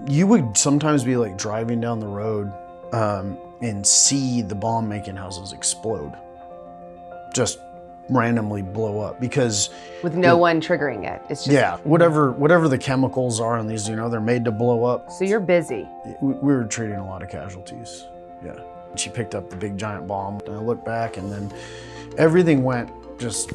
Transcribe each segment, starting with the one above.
You would sometimes be like driving down the road and see the bomb making houses explode, just randomly blow up because with no one triggering it. It's just whatever the chemicals are in these, they're made to blow up. So you're busy. We were treating a lot of casualties. Yeah. She picked up the big giant bomb and I looked back and then everything went just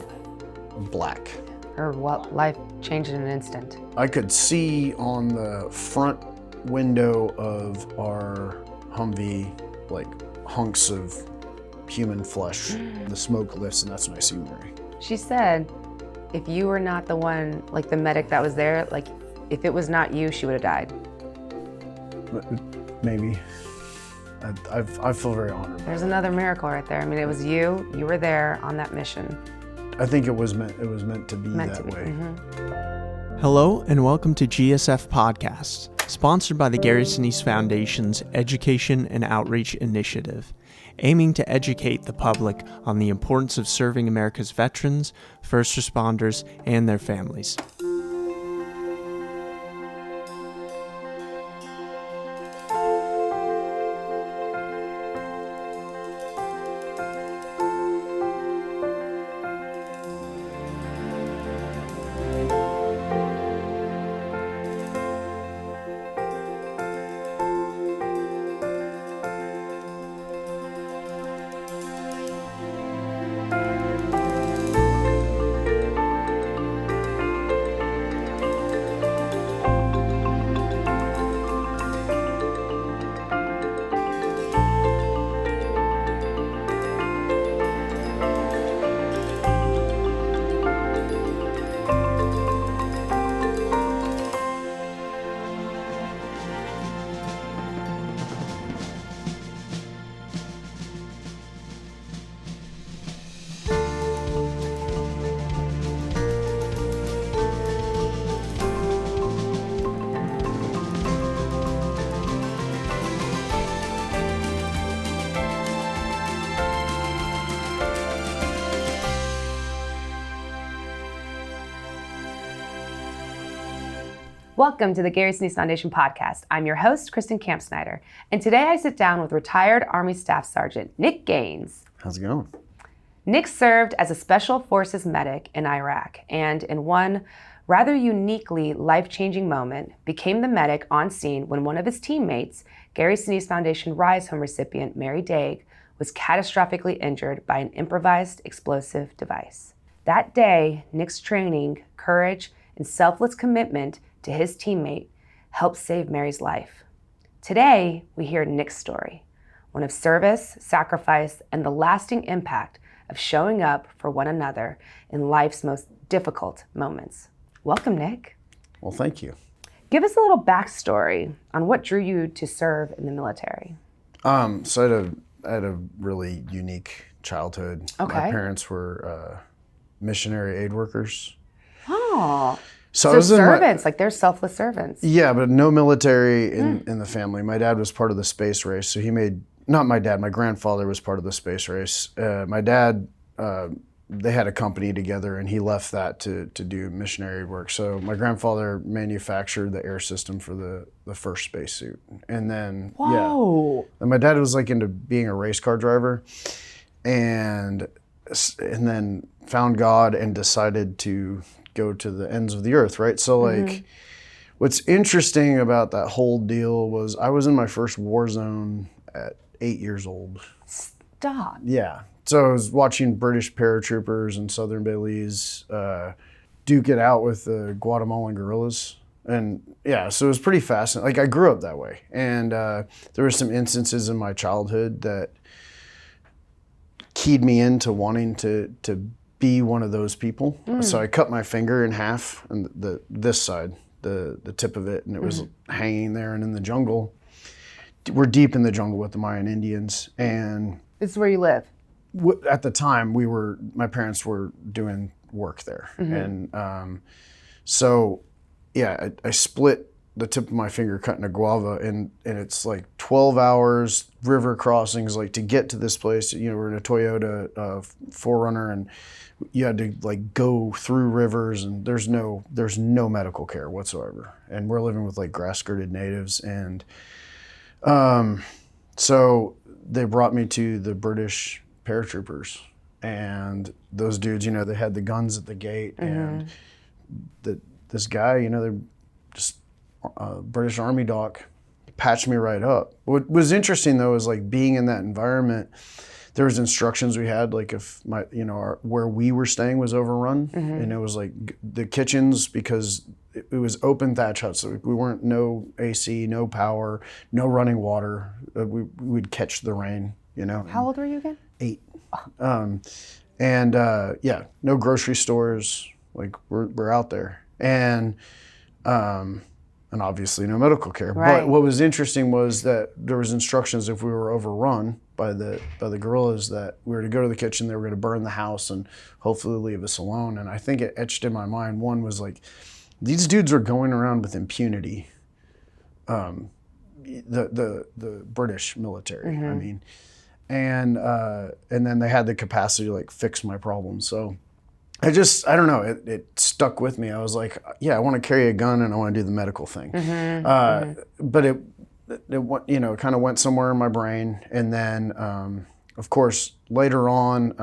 black. Her life changed in an instant. I could see on the front window of our Humvee like hunks of human flesh. The smoke lifts and that's when I see Mary. She said if you were not the one, like the medic that was there, like if it was not you, she would have died. Maybe. I feel very honored. There's another miracle right there. I mean, it was you were there on that mission. I think it was meant to be that way. Mm-hmm. Hello and welcome to GSF Podcast, sponsored by the Gary Sinise Foundation's Education and Outreach Initiative, aiming to educate the public on the importance of serving America's veterans, first responders, and their families. Welcome to the Gary Sinise Foundation podcast. I'm your host, Kristen Kampsnyder, and today I sit down with retired Army Staff Sergeant Nick Gaines. How's it going? Nick served as a Special Forces medic in Iraq and in one rather uniquely life-changing moment became the medic on scene when one of his teammates, Gary Sinise Foundation Rise Home recipient Mary Dague, was catastrophically injured by an improvised explosive device. That day, Nick's training, courage, and selfless commitment to his teammate helped save Mary's life. Today, we hear Nick's story, one of service, sacrifice, and the lasting impact of showing up for one another in life's most difficult moments. Welcome, Nick. Well, thank you. Give us a little backstory on what drew you to serve in the military. So I had a really unique childhood. Okay. My parents were missionary aid workers. Oh, So I so was servants, like they're selfless servants. Yeah, but no military in the family. My dad was part of the space race, so my grandfather was part of the space race. My dad, they had a company together and he left that to do missionary work. So my grandfather manufactured the air system for the first spacesuit. And then, Whoa. And my dad was like into being a race car driver and then found God and decided to go to the ends of the earth, right? So like, what's interesting about that whole deal was I was in my first war zone at 8 years old. Stop. Yeah. So I was watching British paratroopers and Southern Baileys duke it out with the Guatemalan guerrillas. And yeah, so it was pretty fascinating. Like I grew up that way. And there were some instances in my childhood that keyed me into wanting to be one of those people. So I cut my finger in half and this side, the tip of it, and it was hanging there and in the jungle. We're deep in the jungle with the Mayan Indians, and This is where you live. At the time my parents were doing work there. And so yeah, I split the tip of my finger cutting a guava, and it's like 12 hours, river crossings, like to get to this place. You know, we're in a Toyota 4Runner, and you had to like go through rivers, and there's no medical care whatsoever. And we're living with like grass-skirted natives, and so they brought me to the British paratroopers, and those dudes, you know, they had the guns at the gate, and this guy, you know, they're just British Army doc, patched me right up. What was interesting though is like being in that environment, there was instructions we had, like if where we were staying was overrun, and it was like the kitchens, because it was open thatch huts, so we weren't, no AC, no power, no running water. We'd catch the rain, you know. How old were you again? 8. No grocery stores, like we're out there, and obviously no medical care. Right. But what was interesting was that there was instructions if we were overrun by the guerrillas that we were to go to the kitchen, they were going to burn the house and hopefully leave us alone. And I think it etched in my mind. One was like, these dudes are going around with impunity. The British military, I mean, and then they had the capacity to like fix my problems. So I don't know, it stuck with me. I was like, yeah, I want to carry a gun and I want to do the medical thing. But it you know, kind of went somewhere in my brain. And then, of course, later on,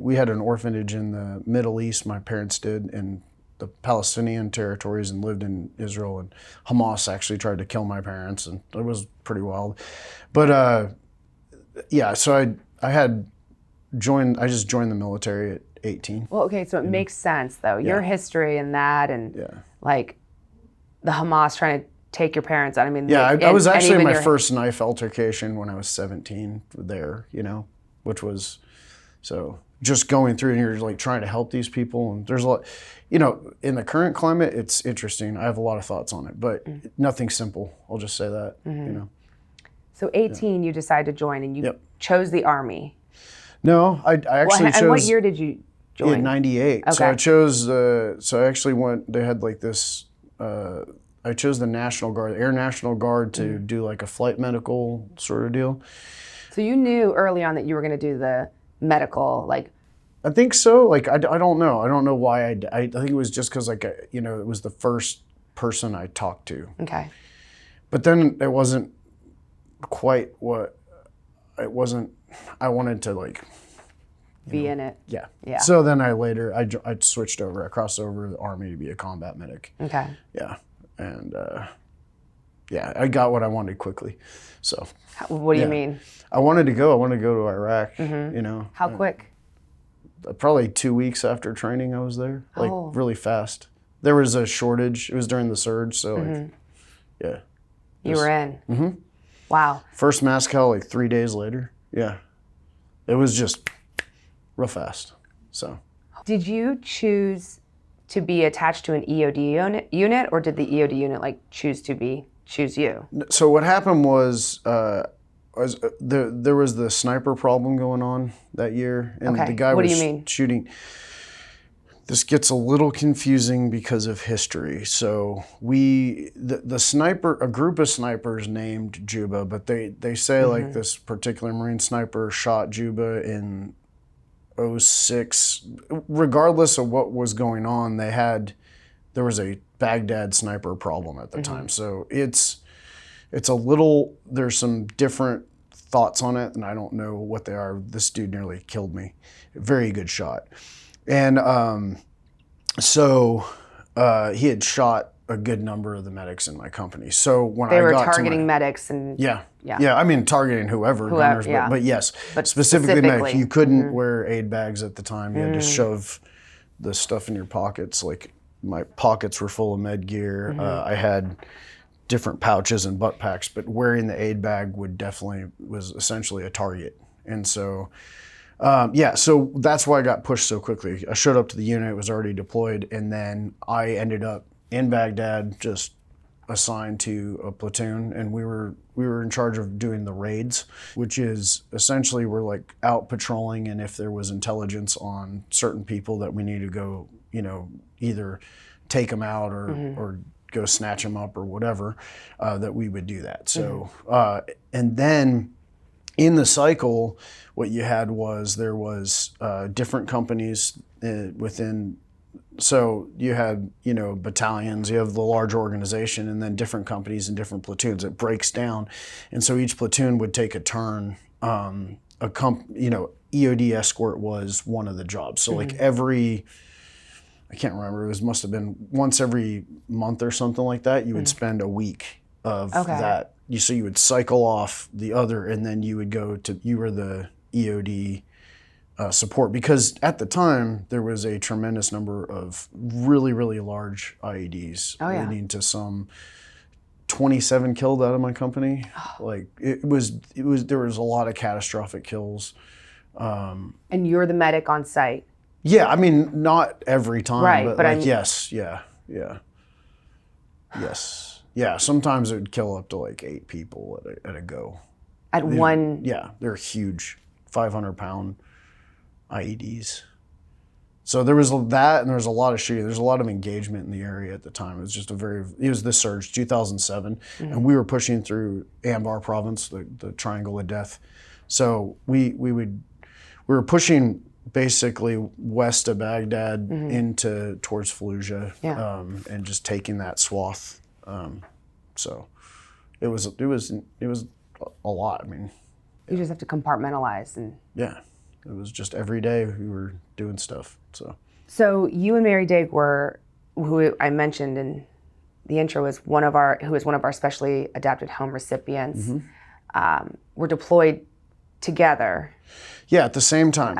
we had an orphanage in the Middle East. My parents did, in the Palestinian territories, and lived in Israel. And Hamas actually tried to kill my parents, and it was pretty wild. But so I just joined the military at 18. Well, okay, so it makes sense though. Your history and that, and like the Hamas trying to take your parents out. I mean, I was actually in my first knife altercation when I was 17 there, you know, which was, so just going through, and you're like trying to help these people, and there's a lot, you know, in the current climate, it's interesting. I have a lot of thoughts on it, but nothing simple. I'll just say that, you know. So 18, you decided to join, and you chose the Army. No, I actually chose. And what year did you join? In 98. Okay. So I chose, so I actually went, they had like this, I chose the National Guard, Air National Guard, to do like a flight medical sort of deal. So you knew early on that you were going to do the medical, like. I think so. Like, I don't know. I don't know why I think it was just because, like, you know, it was the first person I talked to. Okay. But then it wasn't quite what, it wasn't, I wanted to like. Be in it. Yeah. Yeah. So then I switched over. I crossed over the Army to be a combat medic. Okay. Yeah. And I got what I wanted quickly. So. What do you mean? I wanted to go to Iraq, you know. How quick? Probably 2 weeks after training I was there, like really fast. There was a shortage. It was during the surge, so like, yeah. You were in. Wow. First mass call like 3 days later. Yeah. It was just real fast, so. Did you choose to be attached to an EOD unit, or did the EOD unit like choose you? So what happened was, there was the sniper problem going on that year, and the guy was shooting. This gets a little confusing because of history. So the sniper, a group of snipers named Juba, but they say like this particular Marine sniper shot Juba in 2006. Regardless of what was going on, there was a Baghdad sniper problem at the time. So it's a little, there's some different thoughts on it, and I don't know what they are. This dude nearly killed me. Very good shot. And so he had shot a good number of the medics in my company. So when they I were got targeting to medics and yeah, I mean targeting whoever gunners, but yes, but specifically medics. You couldn't wear aid bags at the time. You had to shove the stuff in your pockets. Like my pockets were full of med gear. I had different pouches and butt packs, but wearing the aid bag was essentially a target. And so, so that's why I got pushed so quickly. I showed up to the unit, it was already deployed, and then I ended up in Baghdad, just assigned to a platoon, and we were in charge of doing the raids, which is essentially we're like out patrolling, and if there was intelligence on certain people that we need to go, you know, either take them out or go snatch them up or whatever, that we would do that. So, and then in the cycle, what you had was there was different companies within. So you had, battalions, you have the large organization, and then different companies and different platoons. It breaks down. And so each platoon would take a turn. EOD escort was one of the jobs. So like I can't remember, must have been once every month or something like that, you would spend a week of that. So you would cycle off the other, and then you would you were the EOD support, because at the time there was a tremendous number of really, really large IEDs, leading to some 27 killed out of my company. Like there was a lot of catastrophic kills. And you're the medic on site. Yeah, I mean, not every time, right, but yes. Sometimes it would kill up to like 8 people at a go. One. Yeah, they're huge, 500-pound IEDs. So there was that, and there was a lot of shooting. There's a lot of engagement in the area at the time. It was just it was the surge, 2007, and we were pushing through Anbar province, the Triangle of Death. So we were pushing basically west of Baghdad towards Fallujah, and just taking that swath. So it was a lot. I mean, you just have to compartmentalize and. Yeah. It was just every day we were doing stuff. So you and Mary Dague who I mentioned in the intro, who is one of our specially adapted home recipients, were deployed together. Yeah, at the same time.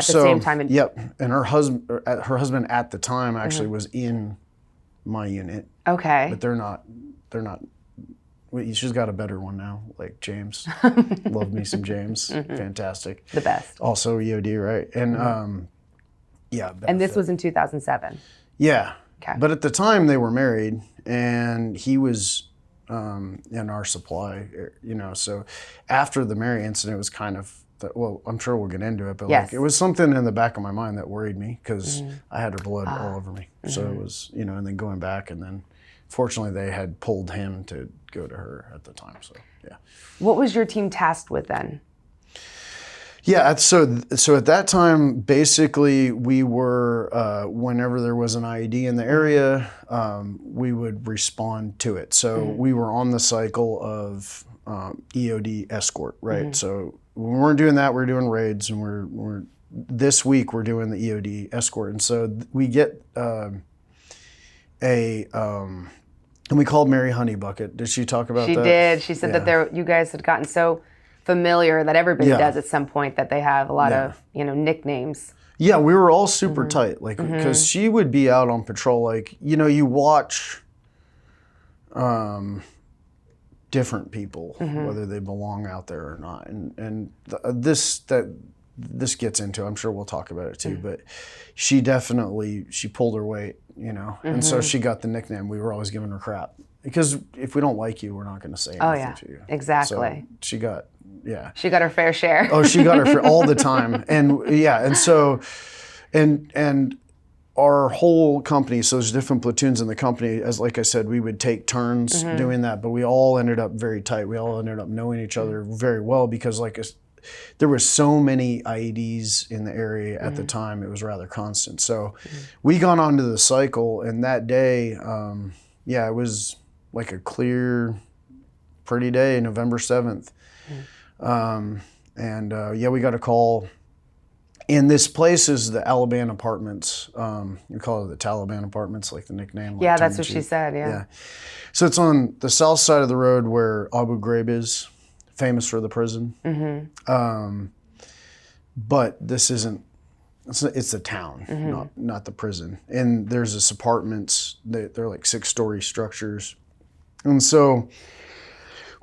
Yep. And her husband at the time actually was in my unit. Okay. But they're not. She's got a better one now, like James. Love me some James. Fantastic. The best. Also EOD, right? And And this was in 2007. Yeah. Okay. But at the time they were married, and he was in our supply, So after the Mary incident, it was kind of, I'm sure we'll get into it, but it was something in the back of my mind that worried me, because I had her blood all over me. So it was, and then going back, and then fortunately they had pulled him to go to her at the time. So yeah. What was your team tasked with then? Yeah, so at that time, basically we were, whenever there was an IED in the area, we would respond to it. So we were on the cycle of EOD escort, right? So when we weren't doing that, we were doing raids, and this week we're doing the EOD escort. And so we get and we called Mary Honey Bucket. Did she talk about that? She did. She said that you guys had gotten so familiar that everybody does at some point, that they have a lot of nicknames. Yeah, we were all super tight, like, because she would be out on patrol, like, you watch different people, whether they belong out there or not, and this gets into, I'm sure we'll talk about it too, but she pulled her weight, and so she got the nickname. We were always giving her crap, because if we don't like you, we're not going to say anything to you. Exactly. So she got her fair share. Oh, she got her fair all the time, and so, and our whole company, so there's different platoons in the company, like I said, we would take turns doing that, but we all ended up very tight. We all ended up knowing each other very well, because there were so many IEDs in the area at the time, it was rather constant. So we got onto the cycle, and that day, it was like a clear, pretty day, November 7th. We got a call. And this place is the Taliban Apartments. You call it the Taliban Apartments, like the nickname. Yeah, that's what she said, yeah. So it's on the south side of the road where Abu Ghraib is, famous for the prison. But this isn't, it's the town, not the prison. And there's this apartments, they're like 6-story structures. And so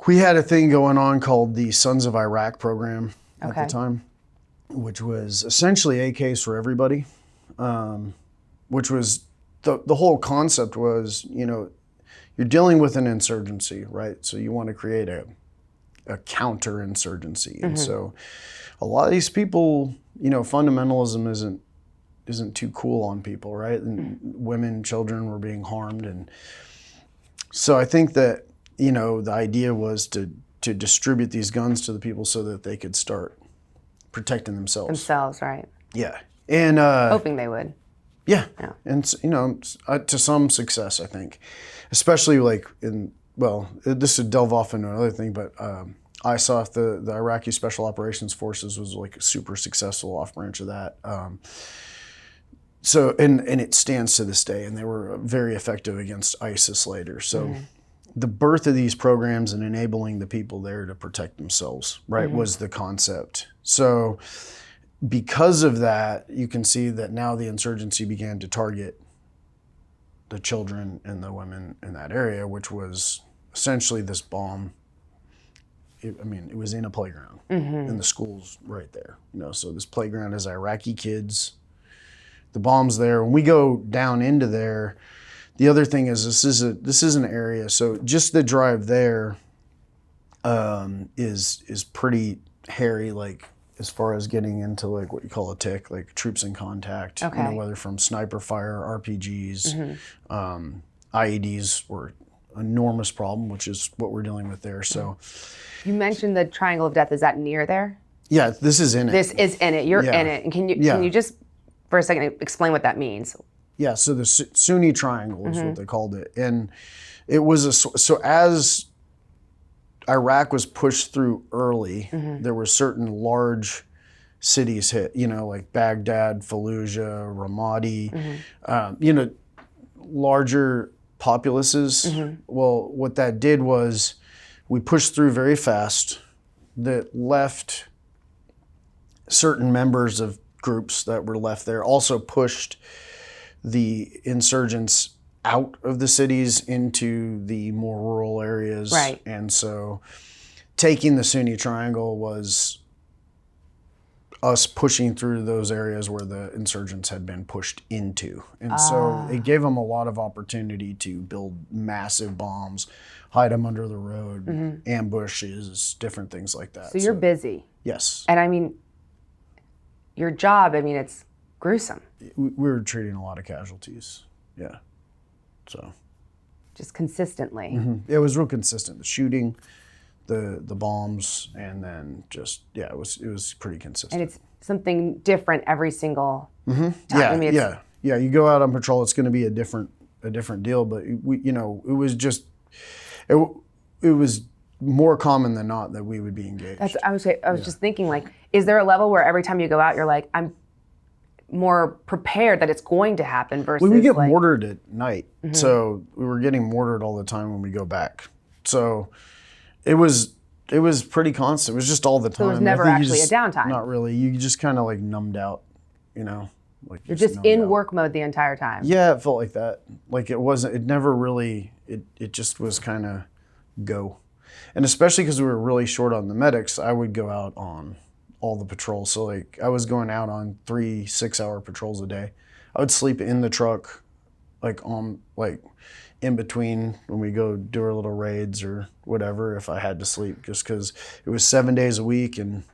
we had a thing going on called the Sons of Iraq program at the time, which was essentially AKs for everybody, which was, the whole concept was, you're dealing with an insurgency, right? So you want to create a counter-insurgency. And so a lot of these people, fundamentalism isn't too cool on people, right? And women, children were being harmed. And So I think that, the idea was to distribute these guns to the people so that they could start protecting themselves. Right? Yeah. And Hoping they would. yeah. And to some success, I think, especially like this would delve off into another thing, but ISAF, the Iraqi Special Operations Forces, was like a super successful off branch of that. So it stands to this day, and they were very effective against ISIS later. So the birth of these programs and enabling the people there to protect themselves, right, was the concept. So because of that, you can see that now the insurgency began to target the children and the women in that area, which was essentially this bomb. It was in a playground, and the school's right there. So this playground has Iraqi kids. The bomb's there. When we go down into there, the other thing is this is an area. So just the drive there is pretty hairy, like as far as getting into like what you call a tick, like troops in contact. Okay. Whether from sniper fire, RPGs, IEDs were enormous problem, which is what we're dealing with there. So you mentioned the Triangle of Death. Is that near there? Yeah, this is in it. This is in it. You're in it. And can you just for a second explain what that means? Yeah, so the Sunni Triangle is what they called it. And it was so as Iraq was pushed through early, there were certain large cities hit, like Baghdad, Fallujah, Ramadi, larger populaces. Well, what that did was we pushed through very fast that left certain members of groups that were left there, also pushed the insurgents out of the cities into the more rural areas. Right. And so taking the Sunni Triangle was us pushing through those areas where the insurgents had been pushed into. And so it gave them a lot of opportunity to build massive bombs, hide them under the road, ambushes, different things like that. So you're busy. Yes. And your job, it's gruesome. We were treating a lot of casualties. Yeah. So. Just consistently. It was real consistent. The shooting, the bombs, and then just, it was pretty consistent. And it's something different every single time. Yeah, you go out on patrol, it's going to be a different deal, but it was just, it was more common than not that we would be engaged. I was just thinking, like, is there a level where every time you go out, you're like, I'm more prepared that it's going to happen versus we get mortared at night. So we were getting mortared all the time when we go back. So it was pretty constant. It was just all the time. So it was never actually a downtime. Not really. You just kind of like numbed out, like you're just in work mode the entire time. Yeah, it felt like that. Like it never really, it just was kind of go. And especially because we were really short on the medics, I would go out on all the patrols. So like I was going out on 3 6-hour patrols a day. I would sleep in the truck, like in between when we go do our little raids or whatever, if I had to sleep, just because it was 7 days a week and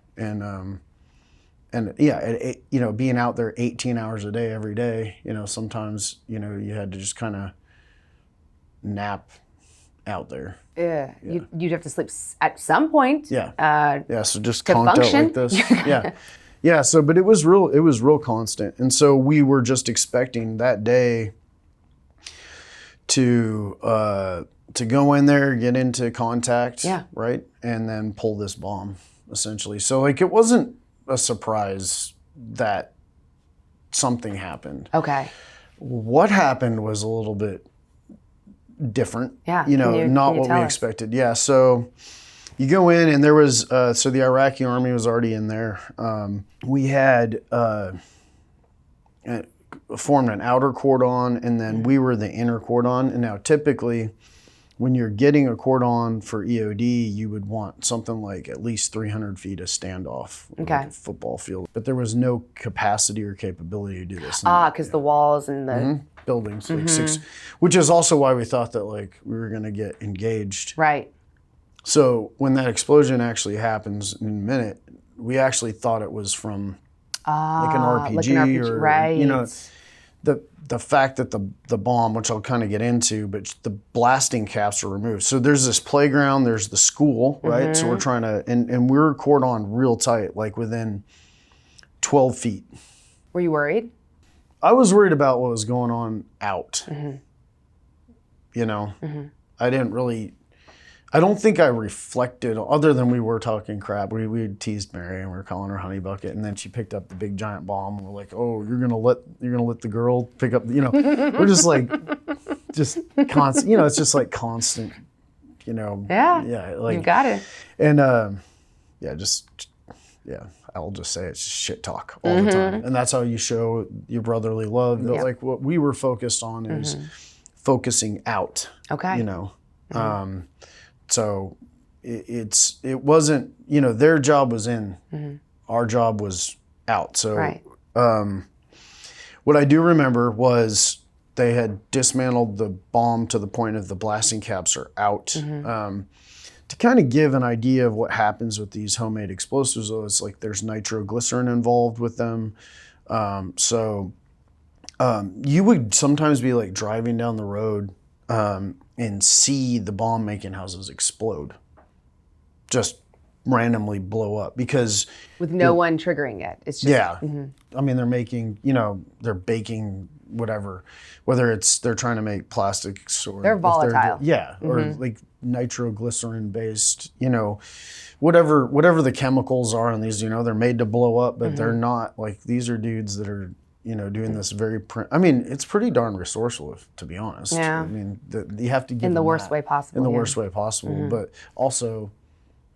being out there 18 hours a day every day, sometimes, you had to just kind of nap out there. Yeah. You'd have to sleep at some point. Yeah. So just to conked function. out like this. Yeah. Yeah. So, but it was real constant. And so we were just expecting that day to go in there, get into contact. Yeah. Right. And then pull this bomb essentially. So like, it wasn't a surprise that something happened. Okay. What happened was a little bit different. Yeah. Not what we expected. Yeah. So you go in and there was, so the Iraqi army was already in there. We had formed an outer cordon and then we were the inner cordon. And now typically when you're getting a cordon for EOD, you would want something like at least 300 feet of standoff, like a football field. But there was no capacity or capability to do this. Because the walls and the buildings, like 6, which is also why we thought that like we were going to get engaged. Right. So when that explosion actually happens in a minute, we actually thought it was from like an RPG, or right. the fact that the bomb, which I'll kind of get into, but the blasting caps are removed. So there's this playground, there's the school, right? So we're trying to, and we're cordoned real tight, like within 12 feet. Were you worried? I was worried about what was going on out. You know, I don't think I reflected, other than we were talking crap. We teased Mary and we were calling her Honey Bucket, and then she picked up the big giant bomb. And we're like, oh, you're gonna let the girl pick up, you know. We're just like, just constant, you know. It's just like constant, you know. Yeah, like you got it. And I'll just say it's shit talk all the time, and that's how you show your brotherly love. That, like, what we were focused on is focusing out. Okay. You know. So it wasn't, you know, their job was in, our job was out. So what I do remember was they had dismantled the bomb to the point of the blasting caps are out. To kind of give an idea of what happens with these homemade explosives, though, it's like there's nitroglycerin involved with them. So you would sometimes be like driving down the road and see the bomb making houses explode, just randomly blow up, because with no one triggering it. It's just I mean, they're making, you know, they're baking whatever, whether it's they're trying to make plastics or they're volatile. Or like nitroglycerin based, you know, whatever the chemicals are in these, you know, they're made to blow up, but they're not, like, these are dudes that are, you know, doing this I mean, it's pretty darn resourceful, to be honest. Yeah. I mean, you have to give in the them worst that. way possible. In the worst way possible, but also,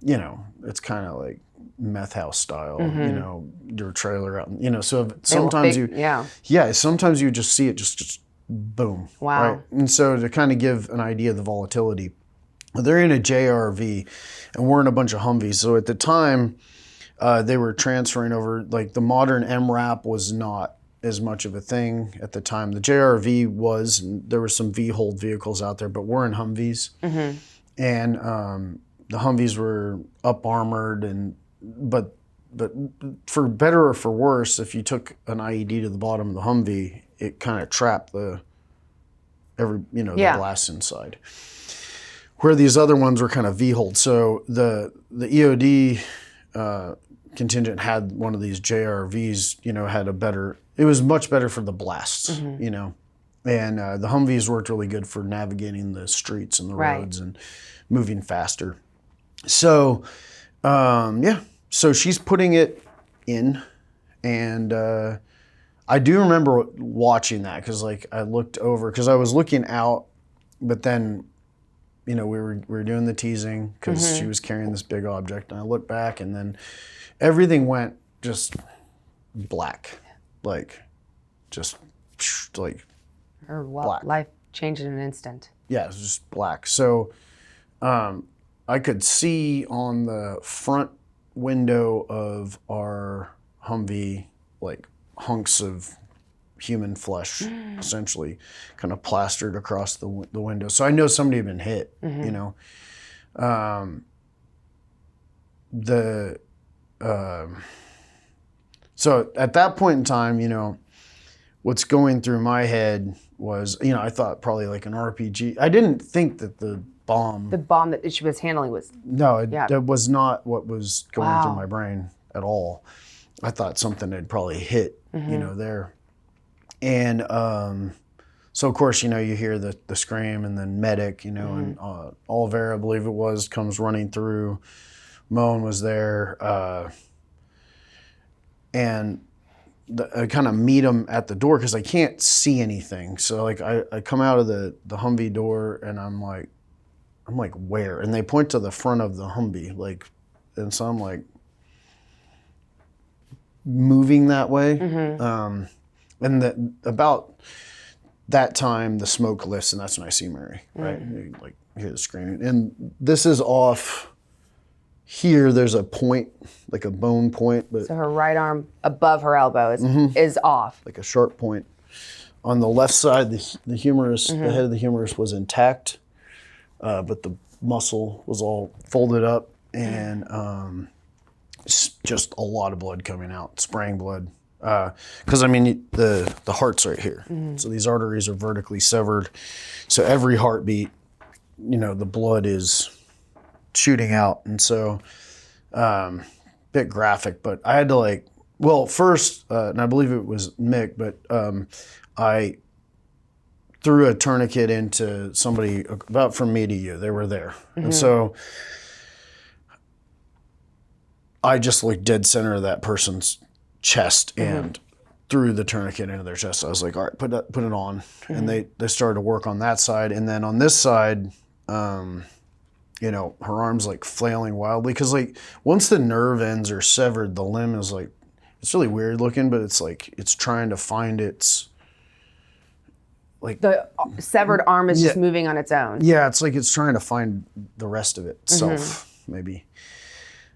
you know, it's kind of like meth house style. You know, your trailer out, you know. So sometimes sometimes you just see it just boom. Wow. Right? And so to kind of give an idea of the volatility, they're in a JRV, and we're in a bunch of Humvees. So at the time, they were transferring over. Like, the modern MRAP was not as much of a thing at the time. The JRV was, and there were some V-hold vehicles out there, but we're in Humvees. And the Humvees were up armored, and but for better or for worse, if you took an IED to the bottom of the Humvee, it kind of trapped the blast inside. Where these other ones were kind of V-hold. So the EOD contingent had one of these JRVs, you know, it was much better for the blasts, you know. And the Humvees worked really good for navigating the streets and the roads and moving faster. So, so she's putting it in, and I do remember watching that, because, like, I looked over, because I was looking out, but then, you know, we were doing the teasing, because she was carrying this big object, and I looked back, and then everything went just black, like, just like black. Life changed in an instant. Yeah, it was just black. So I could see on the front window of our Humvee, like, hunks of human flesh, essentially, kind of plastered across the window. So I know somebody had been hit, you know. So at that point in time, you know, what's going through my head was, you know, I thought probably like an RPG. I didn't think that the bomb that she was handling was... No, that was not what was going through my brain at all. I thought something had probably hit, you know, there. And so, of course, you know, you hear the scream, and then medic, you know, and Olivera, I believe it was, comes running through. Moan was there. And I kind of meet them at the door, because I can't see anything. So, like, I come out of the Humvee door, and I'm like, where? And they point to the front of the Humvee, like, and so I'm like moving that way. And about that time, the smoke lifts, and that's when I see Mary, right? You, like, hear the screaming. And this is off here. There's a point, like a bone point. But so her right arm above her elbow is off. Like a sharp point. On the left side, the humerus, the head of the humerus was intact, but the muscle was all folded up, and just a lot of blood coming out, spraying blood. Because I mean, the heart's right here. So these arteries are vertically severed. So every heartbeat, the blood is shooting out. And so, bit graphic, but I had to first, and I believe it was Mick, but I threw a tourniquet into somebody about from me to you. They were there. And so I just looked dead center of that person's chest and threw the tourniquet into their chest. I was like, all right, put it on. And they started to work on that side. And then on this side, her arm's like flailing wildly. Cause once the nerve ends are severed, the limb is it's really weird looking, but it's it's trying to find its, the severed arm is just moving on its own. Yeah, it's trying to find the rest of itself, maybe.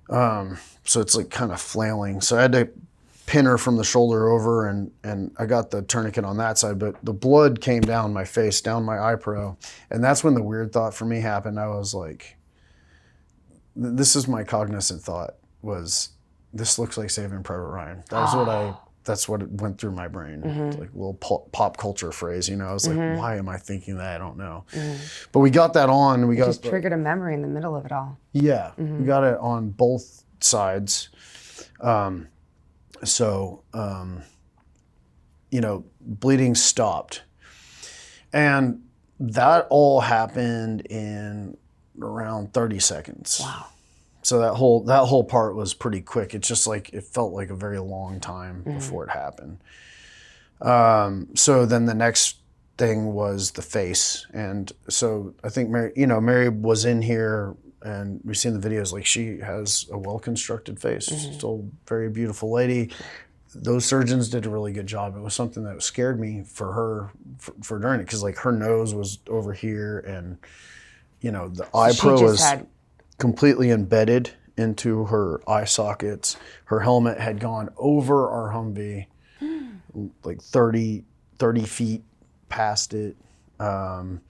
So it's kind of flailing. So I had to pin her from the shoulder over, and I got the tourniquet on that side, but the blood came down my face, down my eye pro, and that's when the weird thought for me happened. I was like, this is my cognizant thought, was this looks like Saving Private Ryan. That's what went through my brain, like a little pop culture phrase, I was like, why am I thinking that? I don't know. But we got that on. It just triggered a memory in the middle of it all. Yeah, we got it on both sides. Bleeding stopped. And that all happened in around 30 seconds. Wow. So that whole part was pretty quick. It's just it felt like a very long time before it happened. So then the next thing was the face. And so I think Mary was in here, and we've seen the videos, she has a well-constructed face, still very beautiful lady. Those surgeons did a really good job. It was something that scared me for her for during it, because her nose was over here, and the eye pro was completely embedded into her eye sockets. Her helmet had gone over our Humvee, 30 feet past it. And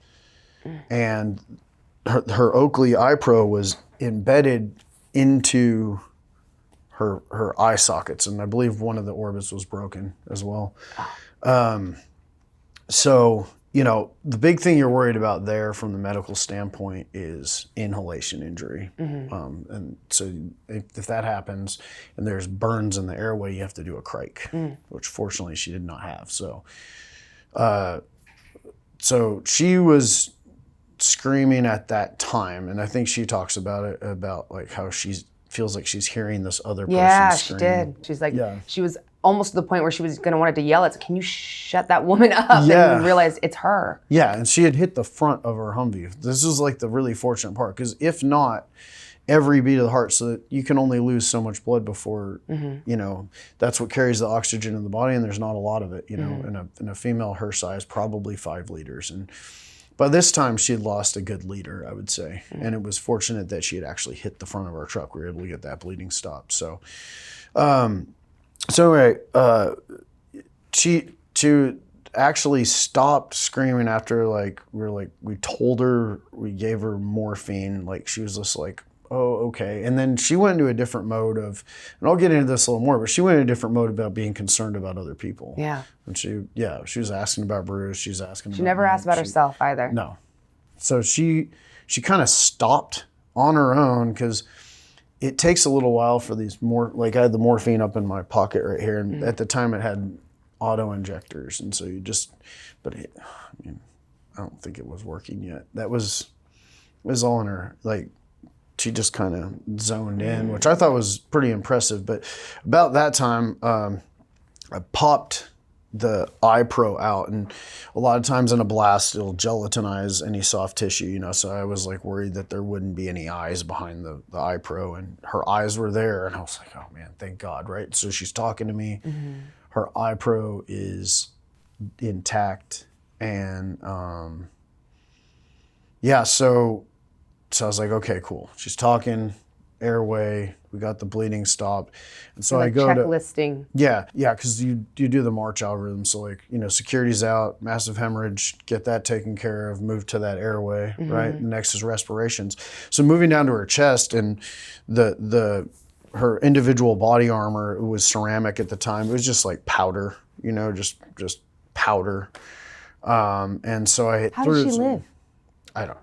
her Oakley eye pro was embedded into her eye sockets. And I believe one of the orbits was broken as well. So, the big thing you're worried about there from the medical standpoint is inhalation injury. And so if that happens and there's burns in the airway, you have to do a crike, which fortunately she did not have. So she was screaming at that time. And I think she talks about it, about how she feels like she's hearing this other person scream. Yeah, she did. She's she was almost to the point where she was going to want to yell, can you shut that woman up? Yeah. And realize it's her. Yeah, and she had hit the front of her Humvee. This is the really fortunate part, because if not, every beat of the heart, so that you can only lose so much blood before, that's what carries the oxygen in the body, and there's not a lot of it, in a female her size, probably 5 liters. And by this time, she had lost a good liter, I would say. And it was fortunate that she had actually hit the front of our truck. We were able to get that bleeding stopped. So, anyway, she actually stopped screaming after we told her, we gave her morphine. She was just oh, okay. And then she went into a different mode of, and I'll get into this a little more, but she went into a different mode about being concerned about other people. Yeah. And she was asking about Bruce. She never asked about herself either. No. So she kind of stopped on her own, because it takes a little while for these I had the morphine up in my pocket right here, and at the time it had auto injectors, and so I don't think it was working yet. It was all in her, she just kind of zoned in, which I thought was pretty impressive. But about that time, I popped the eye pro out, and a lot of times in a blast it'll gelatinize any soft tissue, so I was worried that there wouldn't be any eyes behind the eye pro, and her eyes were there, and I was like, oh man, thank God, right? So she's talking to me, her eye pro is intact, and so I was like, okay, cool, she's talking, airway, we got the bleeding stopped. And so I go checklisting. Yeah, because you do the March algorithm. So security's out, massive hemorrhage, get that taken care of, move to that airway, right? The next is respirations. So moving down to her chest, and the her individual body armor, it was ceramic at the time. It was just like powder, just powder. And so I How did she live? I don't,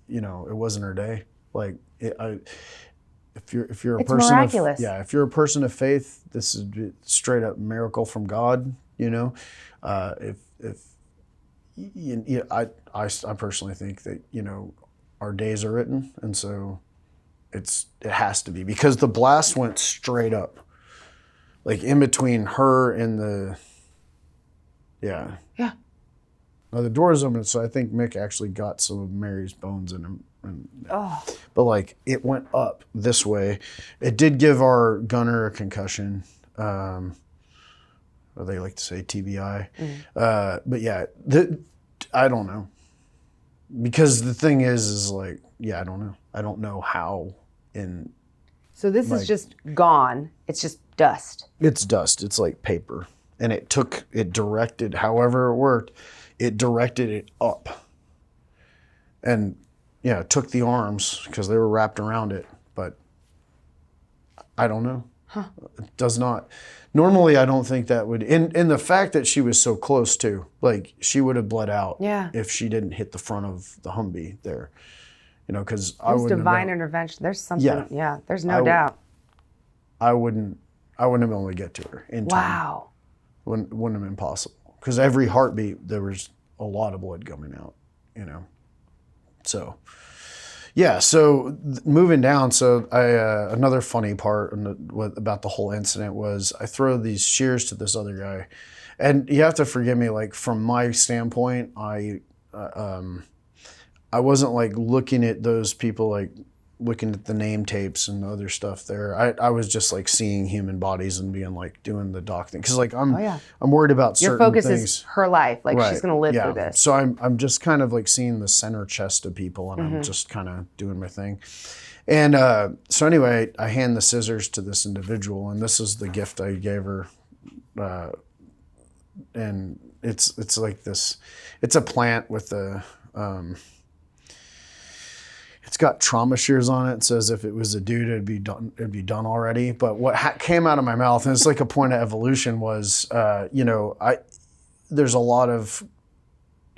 it wasn't her day. Like if you're a It's person miraculous. if you're a person of faith, this is a straight up miracle from God. I personally think that our days are written, and so it has to be, because the blast went straight up, like in between her and the Yeah. Now the door is open, so I think Mick actually got some of Mary's bones in him. Oh. But like it went up this way. It did give our gunner a concussion. Or they like to say TBI. But yeah, I don't know. Because the thing is like, I don't know. I don't know how So this is just gone. It's just dust. It's dust. It's like paper. And it directed, however it worked, it directed it up. And it took the arms because they were wrapped around it. But I don't know. It does not. Normally, I don't think that would. And the fact that she was so close to, like, she would have bled out if she didn't hit the front of the Humvee there. Because I wouldn't. There's divine intervention. There's something. Yeah, there's no doubt. I wouldn't have been able to get to her in time. Wow. Wouldn't have been possible. Because every heartbeat, there was a lot of blood coming out, So, so moving down, so another funny part about the whole incident was I throw these shears to this other guy. And you have to forgive me, like, from my standpoint, I wasn't, like, looking at those people, like, looking at the name tapes and other stuff there. I was just like seeing human bodies and being like doing the doc thing. Cause like I'm worried about certain things. Your focus things. is her life. Like she's going to live through this. So I'm just kind of like seeing the center chest of people and I'm just kind of doing my thing. And so anyway, I hand the scissors to this individual and this is the gift I gave her. And it's like this, it's a plant with a, it's got trauma shears on it. It says if it was a dude, it'd be done already. But what came out of my mouth, and it's like a point of evolution, was, there's a lot of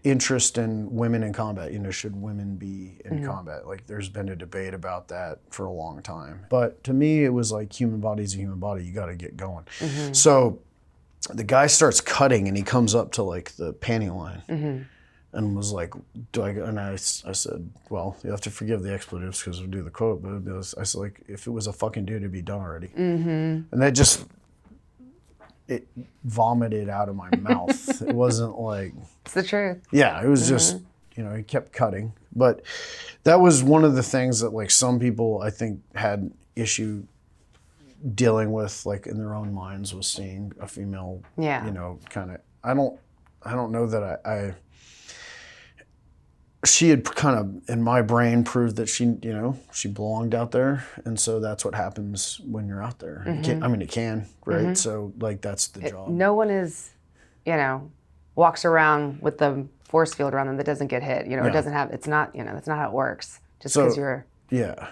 interest in women in combat. Should women be in combat? Like there's been a debate about that for a long time. But to me, it was like human body's a human body. You got to get going. So the guy starts cutting and he comes up to like the panty line. And was like, I said, well, you have to forgive the expletives because we do the quote, but I said, like, if it was a fucking dude, it'd be done already. And that it vomited out of my mouth. It wasn't like... It's the truth. Yeah, it was just, he kept cutting. But that was one of the things that, like, some people, I think, had issue dealing with, like, in their own minds, was seeing a female, kind of... I don't know that she had kind of, in my brain, proved that she belonged out there. And so that's what happens when you're out there. It can, right? So, like, that's the job. No one is, walks around with the force field around them that doesn't get hit. It doesn't have, it's not, that's not how it works. Just because you're... Yeah.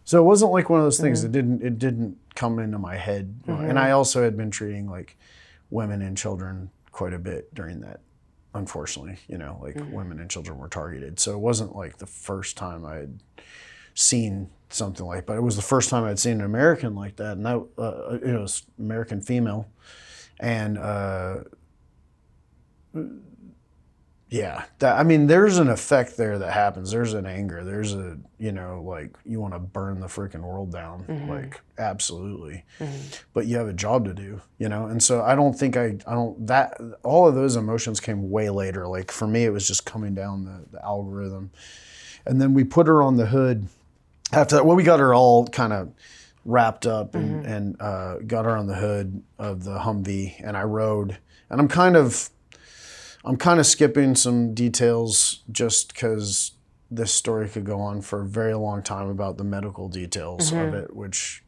So it wasn't like one of those things. It didn't come into my head. And I also had been treating, like, women and children quite a bit during that. Unfortunately, women and children were targeted. So it wasn't like the first time I had seen something like, but it was the first time I'd seen an American like that. And that, it was American female. And there's an effect there that happens. There's an anger. There's a, like you want to burn the freaking world down. Like, absolutely. But you have a job to do, And so I don't think all of those emotions came way later. Like for me, it was just coming down the algorithm. And then we put her on the hood. After that, we got her all kind of wrapped up and got her on the hood of the Humvee and I rode. And I'm kind of skipping some details just because this story could go on for a very long time about the medical details of it, which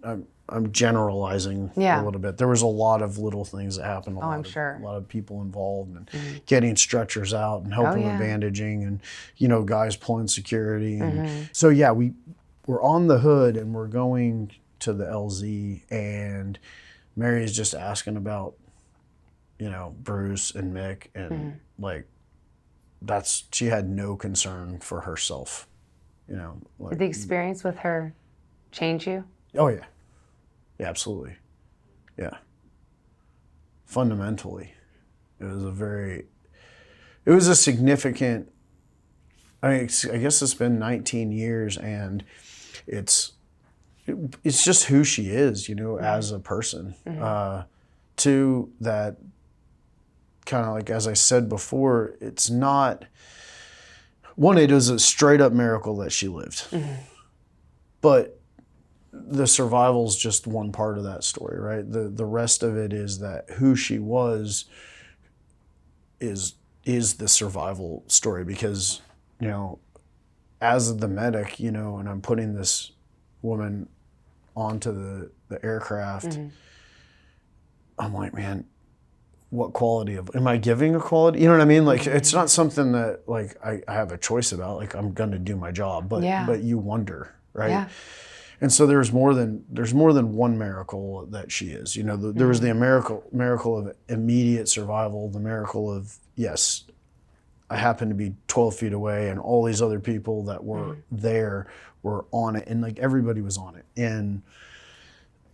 I'm generalizing a little bit. There was a lot of little things that happened. A lot of people involved and getting stretchers out and helping with bandaging and, guys pulling security. And so, we're on the hood and we're going to the LZ, and Mary is just asking about, Bruce and Mick, and like, she had no concern for herself, like, Did the experience with her change you? oh yeah, yeah, absolutely, yeah. Fundamentally, it was a significant, I guess it's been 19 years, and it's just who she is, as a person. Two, that kind of like, as I said before, it's not, one, it was a straight up miracle that she lived. But the survival's just one part of that story, right? The rest of it is that who she was is the survival story, because, as the medic, and I'm putting this woman onto the aircraft, I'm like, man, what quality am I giving a quality? You know what I mean? Like, it's not something that like I have a choice about. Like, I'm going to do my job, but you wonder, right? Yeah. And so there's more than one miracle that she is. There was the miracle of immediate survival, the miracle of, yes, I happen to be 12 feet away, and all these other people that were there were on it, and like everybody was on it. And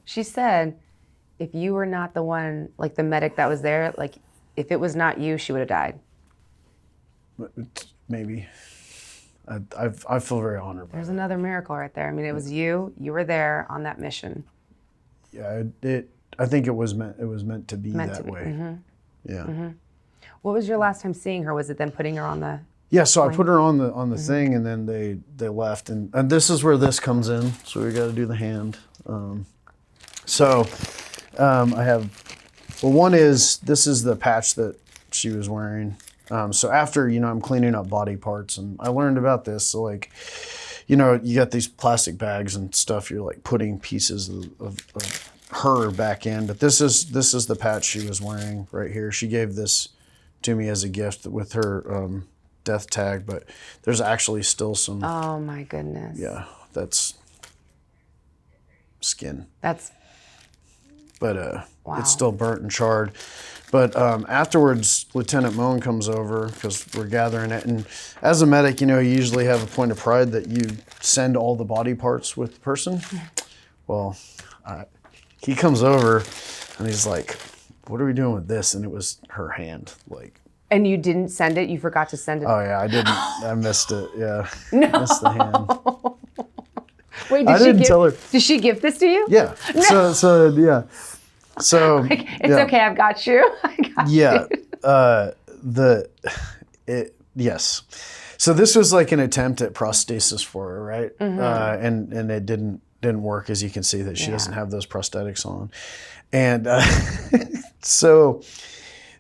she said, if you were not the one, like the medic that was there, like if it was not you, she would have died. Maybe. I feel very honored by There's that. another miracle right there. I mean, it was you were there on that mission. Yeah, I think it was meant to be that way. Yeah. What was your last time seeing her? Was it then putting her on the... Yeah, so I put her on the thing, and then they left, and this is where this comes in. So we got to do the hand. I have, well, one is, this is the patch that she was wearing. So after, I'm cleaning up body parts, and I learned about this. So like, you got these plastic bags and stuff, you're like putting pieces of her back in. But this is the patch she was wearing right here. She gave this to me as a gift with her death tag, but there's actually still some. Oh my goodness. Yeah, that's skin. But wow. It's still burnt and charred. But afterwards, Lieutenant Moen comes over because we're gathering it. And as a medic, you usually have a point of pride that you send all the body parts with the person. Well, he comes over and he's like, what are we doing with this? And it was her hand. Like. And you didn't send it? You forgot to send it? Oh, yeah, I didn't. I missed it. Yeah. No. Missed the hand. Wait, I didn't tell her. Did she give this to you? Yeah. No. So yeah. So like, it's okay, I've got you. I got you. Yes. So this was like an attempt at prosthesis for her, right? And it didn't work, as you can see that she doesn't have those prosthetics on. And so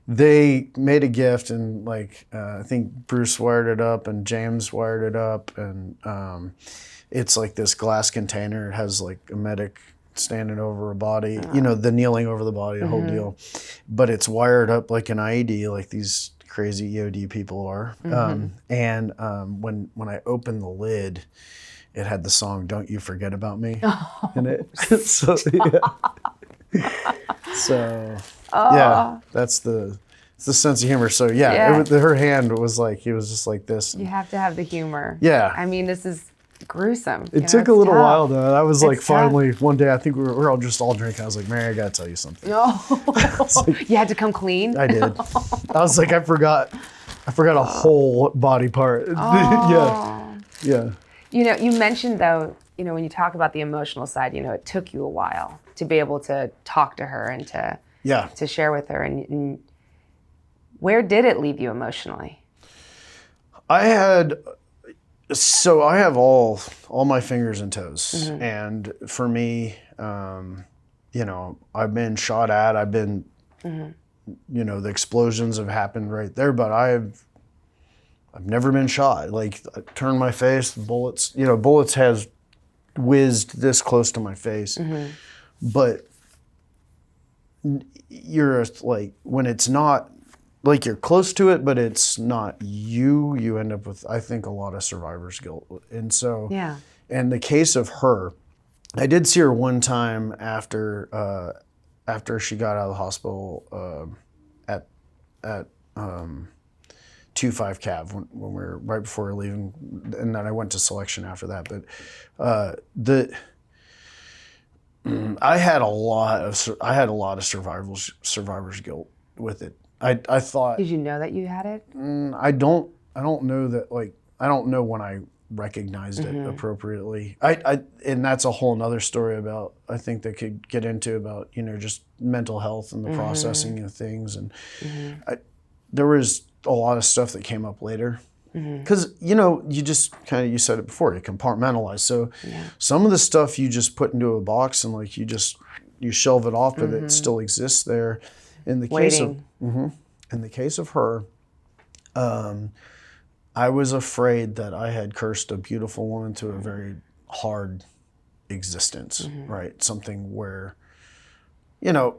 they made a gift, and like I think Bruce wired it up and James wired it up, and it's like this glass container. It has like a medic standing over a body, the kneeling over the body, the whole deal. But it's wired up like an IED, like these crazy EOD people are. And when I opened the lid, it had the song "Don't You Forget About Me" in it. So that's the sense of humor. So her hand was like, it was just like this. You have to have the humor. Yeah. I mean, this is gruesome. It took a little tough. while though. I was like, It's finally, one day, I think we were all drinking. I was like, Mary, I gotta tell you something. No. You had to come clean? I did. I was like, I forgot a whole body part. Yeah. You mentioned though, when you talk about the emotional side, it took you a while to be able to talk to her and to share with her. And where did it leave you emotionally? I have all my fingers and toes. And for me, I've been shot at, I've been, the explosions have happened right there, but I've never been shot. Like, I turned my face, bullets has whizzed this close to my face. But you're like, when it's not like you're close to it, but it's not you. You end up with, I think, a lot of survivor's guilt. And so, Yeah. in the case of her, I did see her one time after she got out of the hospital at 2-5 Cav when we were right before we were leaving, and then I went to selection after that. But I had a lot of survivor's guilt with it. I thought. Did you know that you had it? I don't know that, like, I don't know when I recognized it appropriately. And that's a whole nother story about, I think they could get into about, just mental health and the processing of things. And there was a lot of stuff that came up later. Because, you just kind of, you said it before, you compartmentalize. So some of the stuff you just put into a box and like you shelve it off, but it still exists there. In the case of her, I was afraid that I had cursed a beautiful woman to a very hard existence, right? Something where, now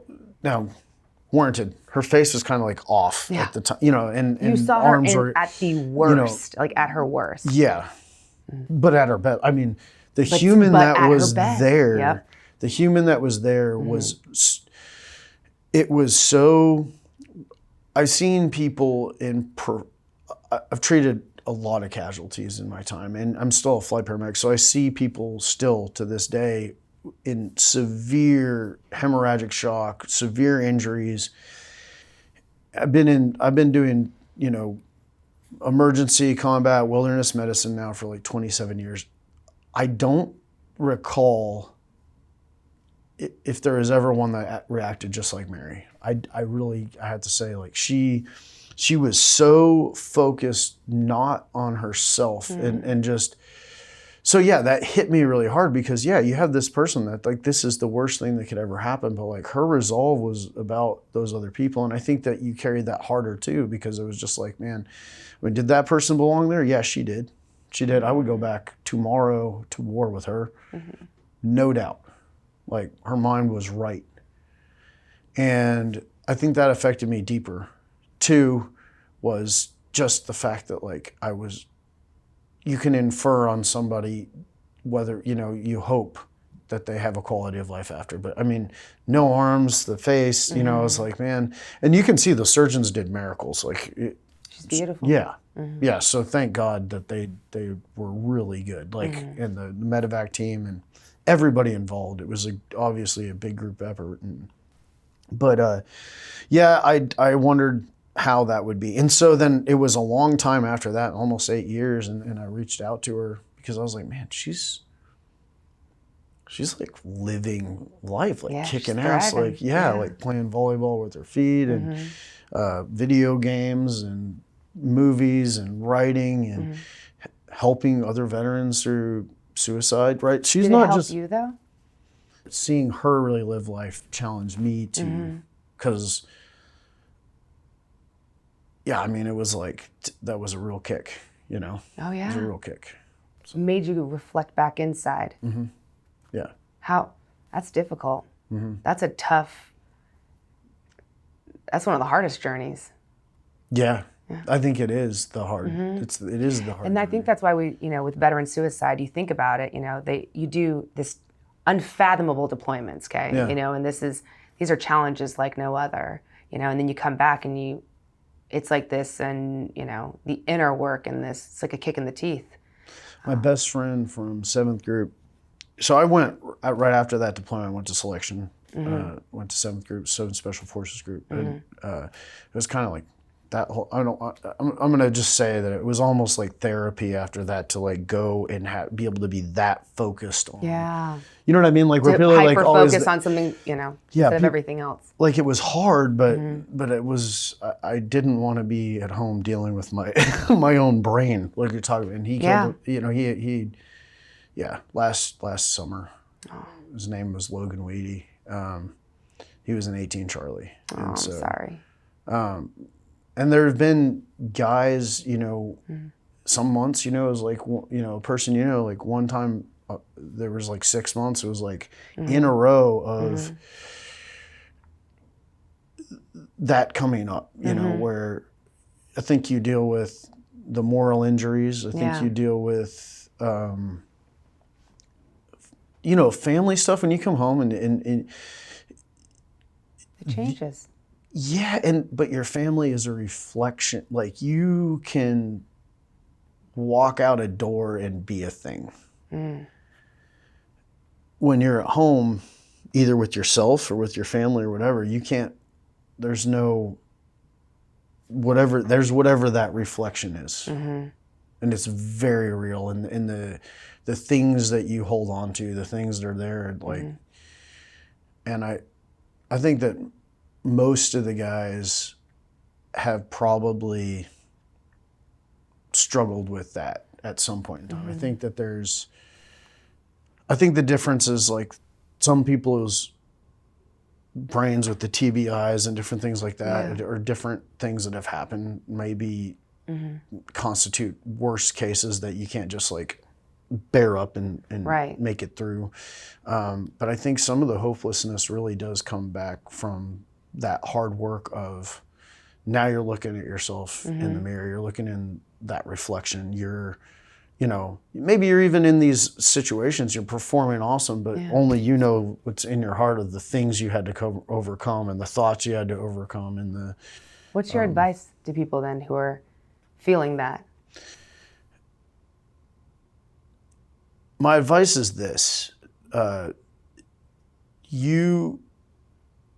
warranted. Her face was kind of like off at the time, and you saw arms her were at the worst, like at her worst. Yeah, but at her best. I mean, the human that was there, the human that was there was. It was so. I've seen people I've treated a lot of casualties in my time, and I'm still a flight paramedic, so I see people still to this day in severe hemorrhagic shock, severe injuries. I've been doing, emergency combat wilderness medicine now for like 27 years. I don't recall if there was ever one that reacted just like Mary. I had to say, like, she was so focused not on herself and just, so yeah, that hit me really hard because you have this person that, like, this is the worst thing that could ever happen, but like her resolve was about those other people. And I think that you carried that harder too, because it was just like, man, did that person belong there? Yeah, she did. She did. I would go back tomorrow to war with her. No doubt. Like, her mind was right. And I think that affected me deeper. 2 was just the fact that, like, you can infer on somebody whether, you hope that they have a quality of life after. But I mean, no arms, the face, I was like, man. And you can see the surgeons did miracles. Like, she's beautiful. Yeah. Yeah. So thank God that they were really good. Like, and the medevac team and everybody involved. It was obviously a big group effort. But I wondered how that would be. And so then it was a long time after that, almost 8 years, and I reached out to her because I was like, man, she's like living life, like kicking ass, like like playing volleyball with her feet and video games and movies and writing and helping other veterans through suicide, right? She's Did not it help just you though. Seeing her really live life challenged me to, because I mean, it was like that was a real kick, Oh yeah, it was a real kick. So. Made you reflect back inside. Yeah. That's difficult. That's that's one of the hardest journeys. Yeah. I think it is the hard. It is the hard. And I think that's why we, with veteran suicide, you think about it. You do this unfathomable deployments, okay? Yeah. And these are challenges like no other. And then you come back and it's like this, and the inner work and this. It's like a kick in the teeth. My best friend from 7th group. So I went right after that deployment. I went to selection. Went to 7th group, 7th Special Forces group, and it was kind of like. That whole, I'm gonna just say that it was almost like therapy after that to like go and be able to be that focused on. Yeah. You know what I mean? Like we're really like always focus on something, instead of everything else. Like it was hard, but it was. I didn't want to be at home dealing with my my own brain, like you're talking about. And he killed. He last summer. Oh. His name was Logan Weedy. He was an 18 Charlie. Oh, I'm sorry. And there have been guys, some months, it was like, a person, like one time there was like 6 months, it was like in a row of that coming up, you know, where I think you deal with the moral injuries. I think you deal with, you know, family stuff when you come home and It changes. yeah, but your family is a reflection. Like, you can walk out a door and be a thing. When you're at home, either with yourself or with your family or whatever, you can't, there's whatever that reflection is. And it's very real. And the things that you hold on to, the things that are there, like, and I think that most of the guys have probably struggled with that at some point in time. I think that I think the difference is, like, some people's brains with the TBIs and different things like that, or different things that have happened, maybe constitute worse cases that you can't just, like, bear up and make it through. But I think some of the hopelessness really does come back from that hard work of, now you're looking at yourself in the mirror, you're looking in that reflection, you're, you know, maybe you're even in these situations, you're performing awesome, but only you know what's in your heart of the things you had to overcome and the thoughts you had to overcome. And the What's your advice to people then who are feeling that? My advice is this: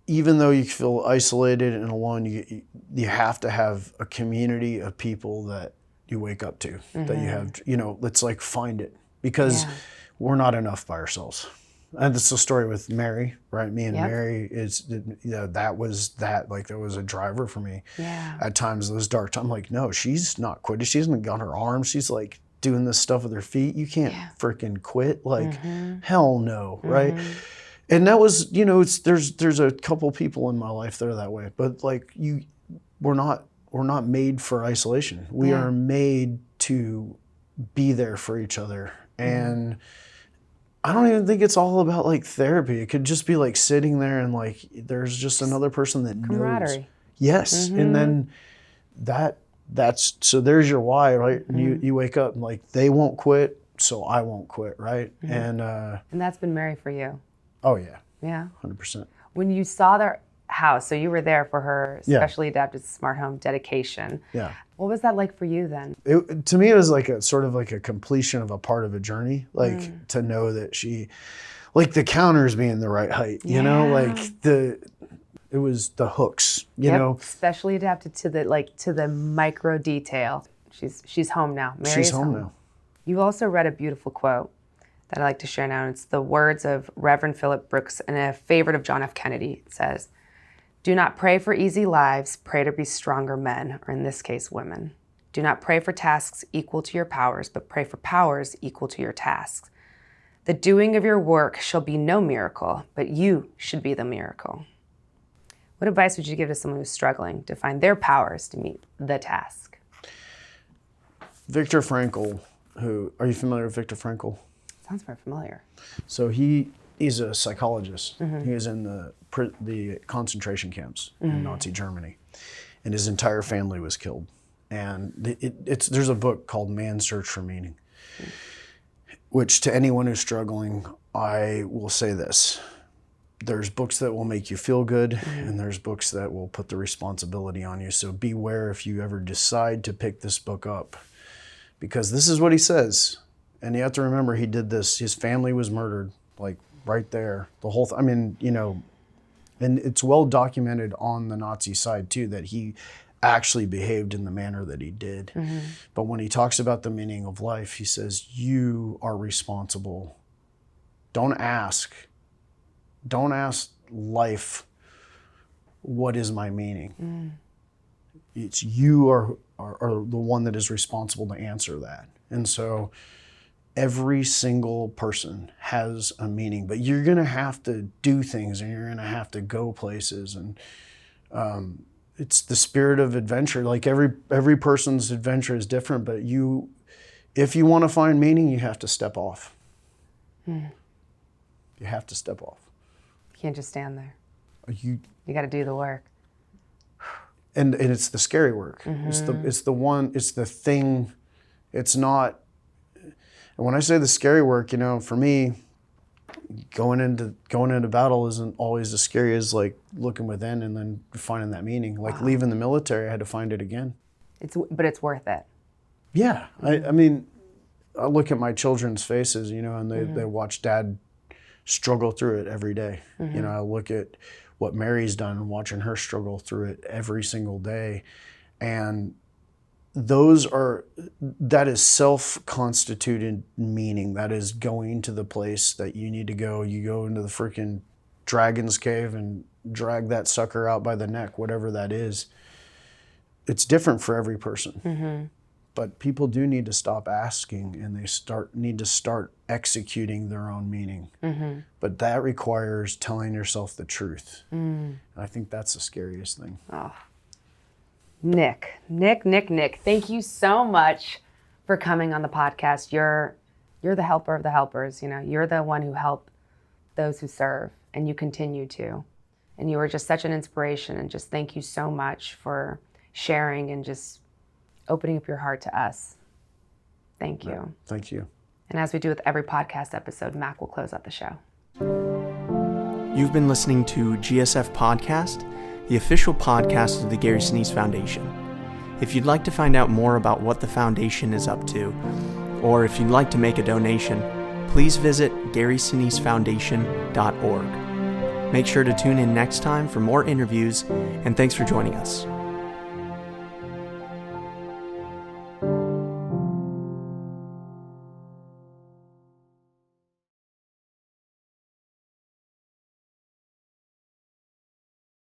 even though you feel isolated and alone, you have to have a community of people that you wake up to, that you have, you know, let's, like, find it, because we're not enough by ourselves. And that's the story with Mary, right? Me and Mary that was a driver for me. At times, those dark times, I'm like, no, she's not quitting. She hasn't got her arms. She's, like, doing this stuff with her feet. You can't freaking quit. Like, hell no, right? And that was, you know, there's a couple people in my life that are that way, but, like, we're not made for isolation. We are made to be there for each other. And I don't even think it's all about, like, therapy. It could just be, like, sitting there and, like, there's just another person that Camaraderie. knows. Yes. And then that's so there's your why, right? And you wake up and, like, they won't quit, so I won't quit, right? And that's been Mary for you. oh yeah. Yeah. 100%. When you saw their house, so you were there for her specially adapted smart home dedication. Yeah. What was that like for you then? To me, it was like a sort of like a completion of a part of a journey, like to know that she, like, the counters being the right height, you know, like it was the hooks, you know. Specially adapted to the micro detail. She's home now. Mary's She's home now. You also read a beautiful quote that I like to share now. And it's the words of Reverend Philip Brooks and a favorite of John F. Kennedy. It says, "Do not pray for easy lives, pray to be stronger men," or in this case, women. "Do not pray for tasks equal to your powers, but pray for powers equal to your tasks. The doing of your work shall be no miracle, but you should be the miracle." What advice would you give to someone who's struggling to find their powers to meet the task? Viktor Frankl, are you familiar with Viktor Frankl? Sounds very familiar. So he's a psychologist. He was in the concentration camps in Nazi Germany, and his entire family was killed. And there's a book called Man's Search for Meaning, which, to anyone who's struggling, I will say this: there's books that will make you feel good, and there's books that will put the responsibility on you. So beware if you ever decide to pick this book up, because this is what he says. And you have to remember, he did this. His family was murdered, like, right there. The whole I mean, you know, and it's well documented on the Nazi side too, that he actually behaved in the manner that he did. But when he talks about the meaning of life, he says, you are responsible. Don't ask life, what is my meaning? It's you are the one that is responsible to answer that. And so every single person has a meaning, but you're going to have to do things, and you're going to have to go places. And it's the spirit of adventure. Like, every person's adventure is different, but if you want to find meaning, you have to step off. You have to step off. You can't just stand there. You got to do the work. and it's the scary work. It's the thing. It's not. And when I say the scary work, for me, going into battle isn't always as scary as like looking within and then finding that meaning. Like leaving the military, I had to find it again. But it's worth it. Yeah, I mean, I look at my children's faces, and they watch Dad struggle through it every day. I look at what Mary's done and watching her struggle through it every single day, and that is self-constituted meaning. That is going to the place that you need to go. You go into the freaking dragon's cave and drag that sucker out by the neck, whatever that is. It's different for every person. But people do need to stop asking, and they need to start executing their own meaning. But that requires telling yourself the truth. And I think that's the scariest thing. Oh. Nick, thank you so much for coming on the podcast. You're the helper of the helpers. You're the one who helped those who serve, and you continue to. And you are just such an inspiration, and just thank you so much for sharing and just opening up your heart to us. Thank you. Yeah, thank you. And as we do with every podcast episode, Mac will close out the show. You've been listening to GSF Podcast, the official podcast of the Gary Sinise Foundation. If you'd like to find out more about what the foundation is up to, or if you'd like to make a donation, please visit GarySiniseFoundation.org. Make sure to tune in next time for more interviews, and thanks for joining us.